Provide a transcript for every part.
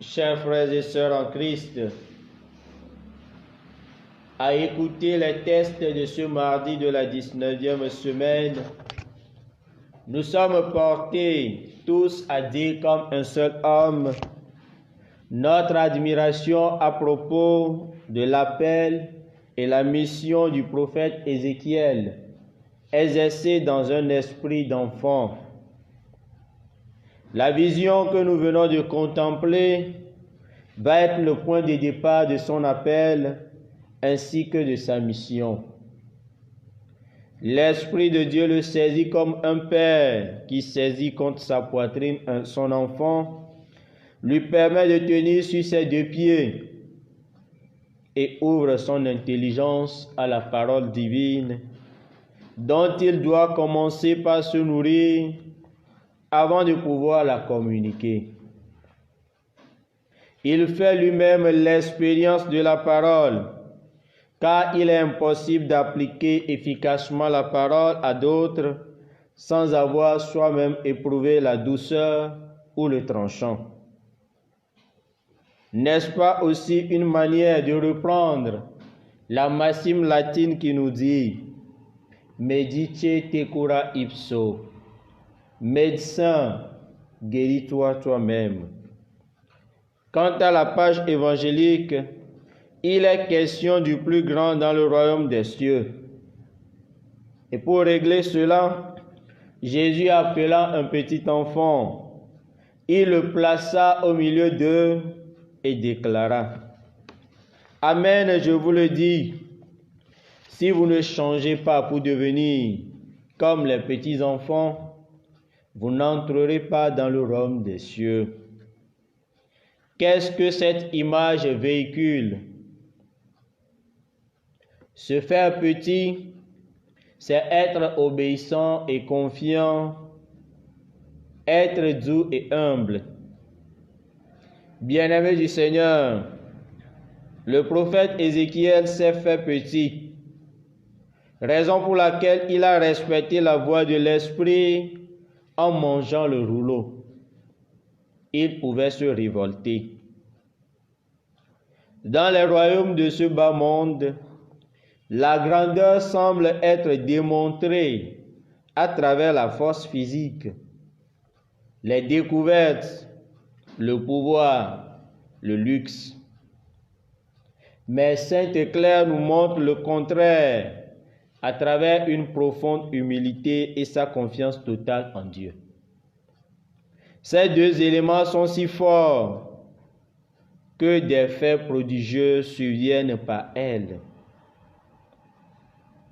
Chers frères et sœurs en Christ, à écouter les tests de ce mardi de la 19e semaine, nous sommes portés tous à dire comme un seul homme notre admiration à propos de l'appel et la mission du prophète Ézéchiel, exercée dans un esprit d'enfant. La vision que nous venons de contempler va être le point de départ de son appel ainsi que de sa mission. L'Esprit de Dieu le saisit comme un père qui saisit contre sa poitrine son enfant, lui permet de tenir sur ses deux pieds et ouvre son intelligence à la parole divine dont il doit commencer par se nourrir avant de pouvoir la communiquer. Il fait lui-même l'expérience de la parole, car il est impossible d'appliquer efficacement la parole à d'autres sans avoir soi-même éprouvé la douceur ou le tranchant. N'est-ce pas aussi une manière de reprendre la maxime latine qui nous dit « Medice te cura ipso » Médecin, guéris-toi toi-même. Quant à la page évangélique, il est question du plus grand dans le royaume des cieux. Et pour régler cela, Jésus appela un petit enfant. Il le plaça au milieu d'eux et déclara: Amen, je vous le dis, si vous ne changez pas pour devenir comme les petits enfants, vous n'entrerez pas dans le royaume des cieux. Qu'est-ce que cette image véhicule? Se faire petit, c'est être obéissant et confiant, être doux et humble. Bien-aimé du Seigneur, le prophète Ézéchiel s'est fait petit, raison pour laquelle il a respecté la voix de l'Esprit en mangeant le rouleau. Il pouvait se révolter. Dans les royaumes de ce bas monde, la grandeur semble être démontrée à travers la force physique, les découvertes, le pouvoir, le luxe. Mais Sainte Claire nous montre le contraire à travers une profonde humilité et sa confiance totale en Dieu. Ces deux éléments sont si forts que des faits prodigieux surviennent par elle.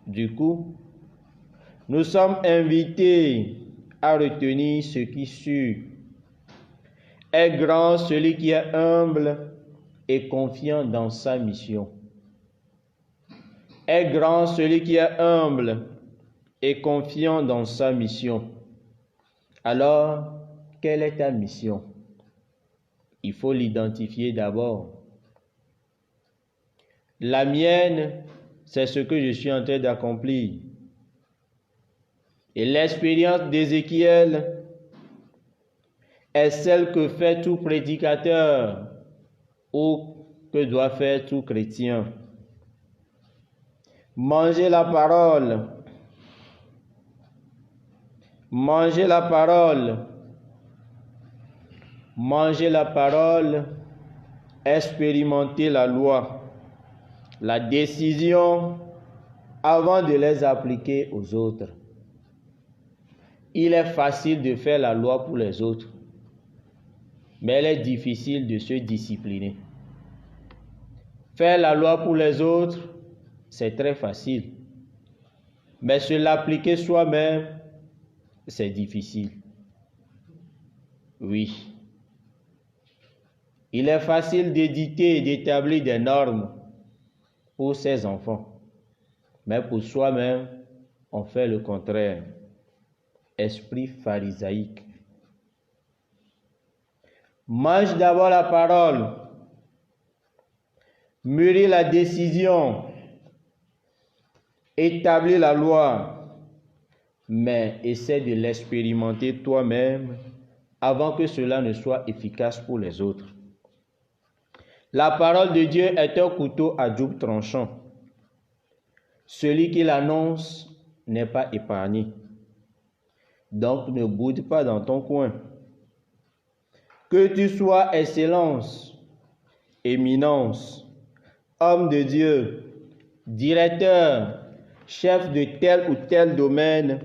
Du coup, nous sommes invités à retenir ce qui suit. Est grand celui qui est humble et confiant dans sa mission. Est grand celui qui est humble et confiant dans sa mission. Alors, quelle est ta mission? Il faut l'identifier d'abord. La mienne, c'est ce que je suis en train d'accomplir. Et l'expérience d'Ézéchiel est celle que fait tout prédicateur ou que doit faire tout chrétien. Manger la parole. Manger la parole. Manger la parole, expérimenter la loi, la décision avant de les appliquer aux autres. Il est facile de faire la loi pour les autres, mais elle est difficile de se discipliner. Faire la loi pour les autres, c'est très facile, mais se l'appliquer soi-même, c'est difficile. Oui. Il est facile d'éditer et d'établir des normes pour ses enfants, mais pour soi-même, on fait le contraire. Esprit pharisaïque. Mange d'abord la parole, mûris la décision, établis la loi, mais essaie de l'expérimenter toi-même avant que cela ne soit efficace pour les autres. La parole de Dieu est un couteau à double tranchant. Celui qui l'annonce n'est pas épargné. Donc ne boude pas dans ton coin. Que tu sois excellence, éminence, homme de Dieu, directeur, chef de tel ou tel domaine,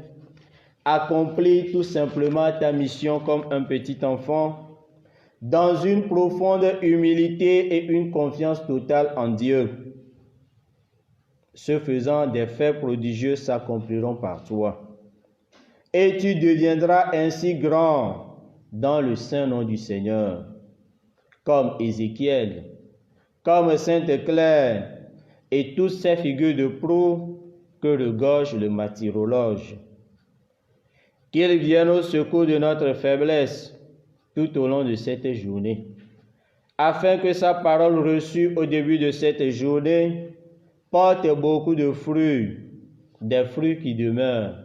accomplis tout simplement ta mission comme un petit enfant, dans une profonde humilité et une confiance totale en Dieu. Ce faisant, des faits prodigieux s'accompliront par toi. Et tu deviendras ainsi grand dans le saint nom du Seigneur, comme Ézéchiel, comme Sainte Claire et toutes ces figures de proue que regorge le martyrologe. Qu'il vienne au secours de notre faiblesse tout au long de cette journée, afin que sa parole reçue au début de cette journée porte beaucoup de fruits, des fruits qui demeurent,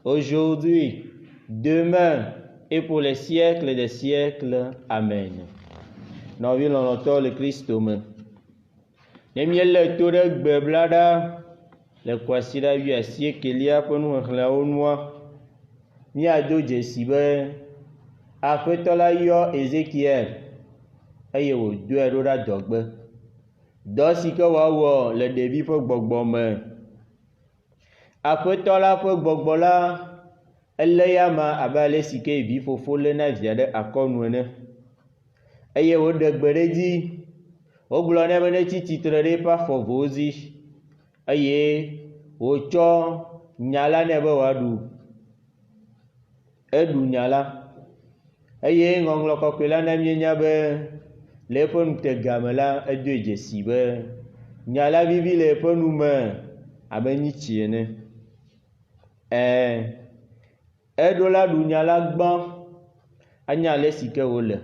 aujourd'hui, demain et pour les siècles des siècles. Amen. Nous vivons le Christ humain. Les miels tout de beblada, les kwasida yu asie kelia pour nous enlèver mi ado jesibe afetola yo Ézéchiel eye wo do edo da dogbe do si ke wa wo le devi ƒe gbɔgbɔ me afetola ƒe gbɔgbɔ la ele ya ma abe ale si ke vi fofo le na via ɖe akɔnu ene eye wo ɖe gbe ɖe dzi wogblɔ nɛ be ne tsi tsitre ɖe eƒe afɔvowo dzi eye wotsɔ nya la nɛ be wòaɖu. Eɖu nya la eye ŋɔŋlɔ kɔkɔe la na míenya be le eƒe nutegame me la edoe dzesi be nya la vivi le eƒe nu me abe nyitsi ene. Eɖo la ɖu nya la gbã anya le si ke wole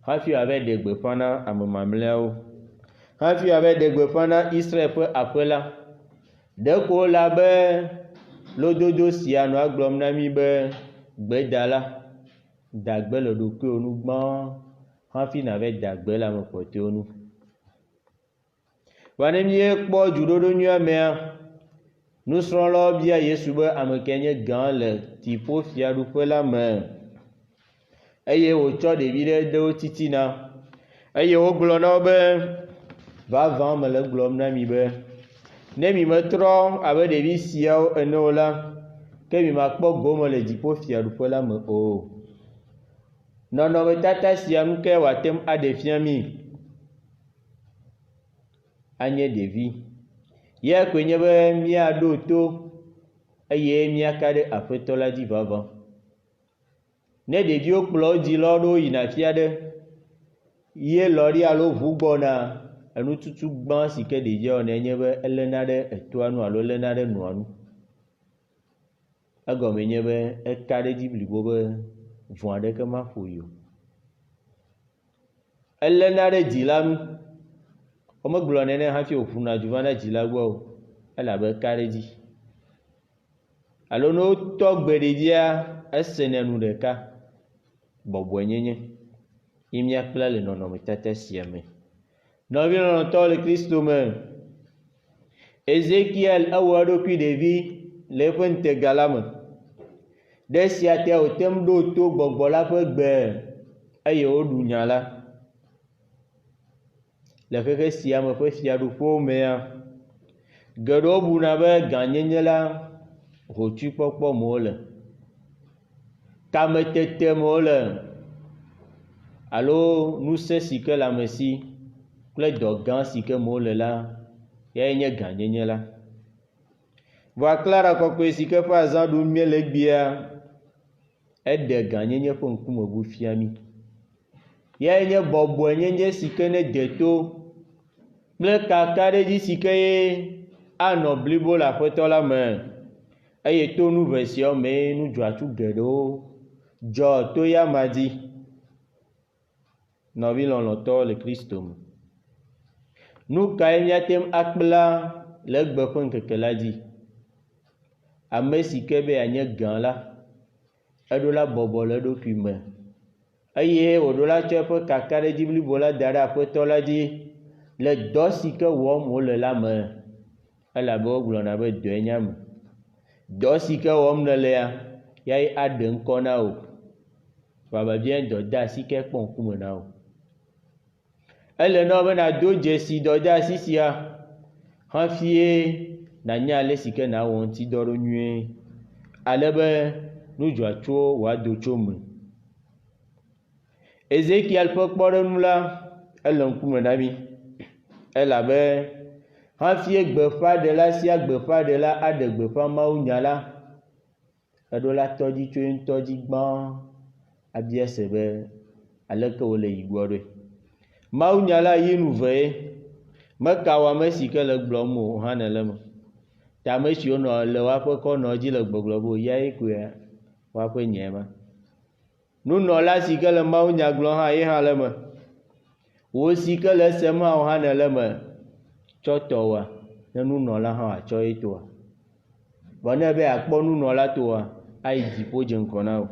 hafi ava ɖe gbeƒã na ame mamlɛawo, hafi ava ɖe gbeƒã na Israel ƒe aƒe la. Ɖeko le abe lododo sia nɔa gblɔm na mí be gbedala dagbe le ɖokuiwo nu gbã hafi nava dagbe le ame kpɔtɔewo nu. Vɔ ne míekpɔ dzuɖoɖo nyuia mea, nusrɔ̃lawo bia Yesu be ame ke nye gã le dziƒo fiaɖuƒe la me eye wòtsɔ ɖevi ɖe de wo titina eye wogblɔ na wo be vavã mele gblɔm na mi be ne mi metrɔ abe ɖevi siawo ene o la, ke mi makpɔ gome le dziƒo fiaɖuƒe la me o. Nɔnɔmetata sia nu ke wòate ŋu aɖe fia mi anye ɖevi. Ya koe nye be míaɖo to eye míaka ɖe aƒetɔ la dzi vavã. Ne ɖeviwo kplɔ wo dzilawo ɖo yina fia ɖe ye lɔri alo ʋu gbɔna, enututu gbã si ke ɖevia wɔnɛ nye be elena ɖe etoa nu alo elena ɖe nua nu. Egɔme nye be eka ɖe dzi blibo be vɔ aɖeke maƒo yi o. Elena ɖe dzila nu, womegblɔ nene hafi wòƒuna du va na dzila gbɔ o, elabe eka ɖe dzi. Alo ne wotɔ gbe ɖevia esene nu ɖeka bɔbɔe nyenye ye míakpla le nɔnɔmetata sia me. Nɔvi lɔlɔ̃tɔwo le Kristo me, Ézéchiel ewɔ eɖokui ɖevi le eƒe ŋutega la me. Ɖe sia ta wòte ŋu ɖo to gbɔgbɔ la ƒe gbe eye woɖu nya la. Le xexe sia me ƒe fiaɖuƒewo mea, geɖewo buna be gãnyenye la ʋotsukpɔkpɔ me wole, kametete me wole alo ŋusẽ si ke le ame si kple dɔ gã si ke me wole la, yae nye gãnyenye la. Vɔa Klara kɔkɔe si ke ƒe azã ɖum míele egbea, eɖe gãnyenye ƒe ŋkume ʋu fia mí. Yae nye bɔbɔe nyenye si ke ne de to kple kaka ɖe dzi si ke ye anɔ blibo le aƒetɔ la me eye to nu ʋe siawo me nu dzɔatsu geɖewo dzɔ to ya ma dzi. Nɔvi lɔlɔ̃tɔwo le Kristo me, nu kae míate ŋu akpla le egbe ƒe ŋkeke la dzi? Ame si ke be anye gã la, eɖo la bɔbɔ le eɖokui me eye wòɖo la tsɔ eƒe kaka ɖe dzi blibo la da ɖe aƒetɔ la dzi le dɔ si ke wɔm wòle la me, elabe wogblɔna be dɔe nye ame. Dɔ si ke wɔm nelea, yae aɖe ŋkɔ na wò, bababia dɔdeasi ke kpɔ ŋkume na wò. Ele na be nàdo dzesi dɔdeasi sia hafie nànya ale si ke nàwɔ ŋutidɔ ɖo nyuie, ale be nudzɔatsuwo wòado tso me. Ezekiel ƒe kpɔɖeŋu la ele ŋkume na mi, elabe hafie gbeƒãɖela sia gbeƒãɖela aɖe gbeƒã mawunya la, eɖo la tɔdzi tso ŋutɔ dzi gbã abia se be aleke wòle yi gbɔ ɖoe. Mawunya la yi nu ve ye, meka wɔ ame si ke le gblɔm o hã nele me. Ta ame siwo nɔ le woaƒe kɔnɔ dzi le gbɔgblɔ be yae koe woaƒe nye ma. Nunɔla si ke le mawunya gblɔm hã ye hã le me. Wo si ke le esem hã wo hã nele me. Tsɔ tɔwoa, ne nunɔla hã wòatsɔ ye toa. Vɔ ne be akpɔ nunɔla toa, ayi dziƒo dze ŋkɔ na wo.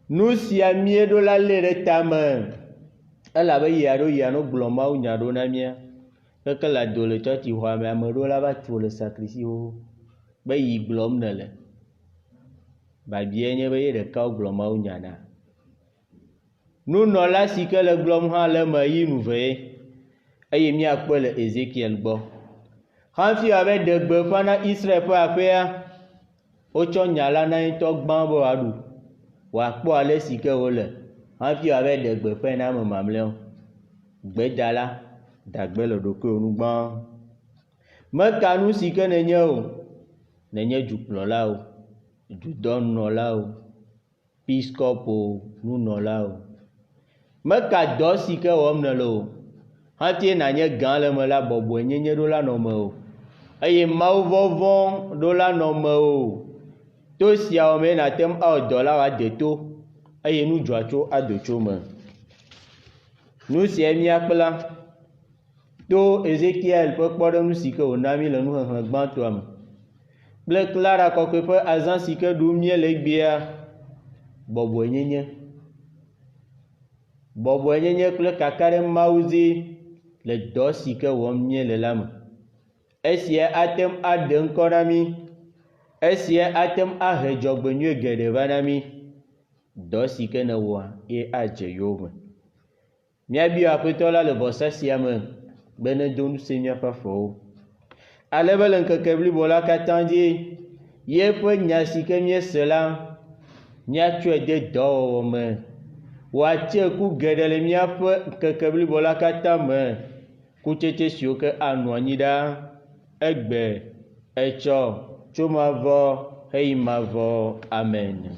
Nu sia mieɖo la lé ɖe tame, elabe yia ɖo yia no gblɔ mawunya ɖo na mía. Keke le ado le tsɔtsi xɔa me, ame ɖewo la va tso le sakrisi xoxo be yi gblɔm nele. Babia nye be ye ɖeka wogblɔ mawunya na. Nunɔla si ke le gblɔm hã le me yi nu ve ye, eye míakpɔe le Ezekiel gbɔ. Hafi wòabe ɖe gbeƒã na Israel ƒe aƒea, wotsɔ nya la na ŋutɔ gbã be wòaɖu, wòakpɔ ale si ke wòle, hafi wòabe ɖe gbeƒãe na ame mamlɛawo. Gbedala dagbe le ɖokuiwo nu gbã. Meka nu si ke nenye o, nenye dukplɔlawo, dudɔnunɔlawo, piskɔpo nunɔlawo. Meka dɔ si ke wɔm nele o, hafi nànye gã le me la, bɔbɔe nyenye ɖo la nɔ me o, eye mawuvɔvɔ ɖo la nɔ me o. To sia wɔme nàte ŋu awɔ dɔ la wòade to, eye nudzɔatsu ado tso me. Nu sia míakpla to Ezekiel ƒe kpɔɖeŋu si ke wòna mí le nuxexe gbãtɔa me, kple Clara kɔkɔe ƒe azã si ke ɖum mie le egbea, bɔbɔe nyenye kple kaka ɖe Mawu dzi le dɔ si ke wɔm mie le la me. Esia ate ŋu aɖe ŋkɔ na mí, esia ate ŋu ahe dzɔgbenyui geɖe va na mí. Dɔ si ke newɔa ye adze yowòme. Míabia Aƒetɔ la le vɔsa sia me be nedo ŋusẽ míaƒe afɔwo. Ale be le ŋkeke blibo la katã dzi, yeƒe nya si ke míese la, míatsɔe de dɔwɔwɔ me. Wòatse ku geɖe le míaƒe ŋkeke blibo la katã me. Kutsetse siwo ke anɔ anyi ɖa, egbe, etsɔ, tso mavɔ heyi mavɔ. Amen.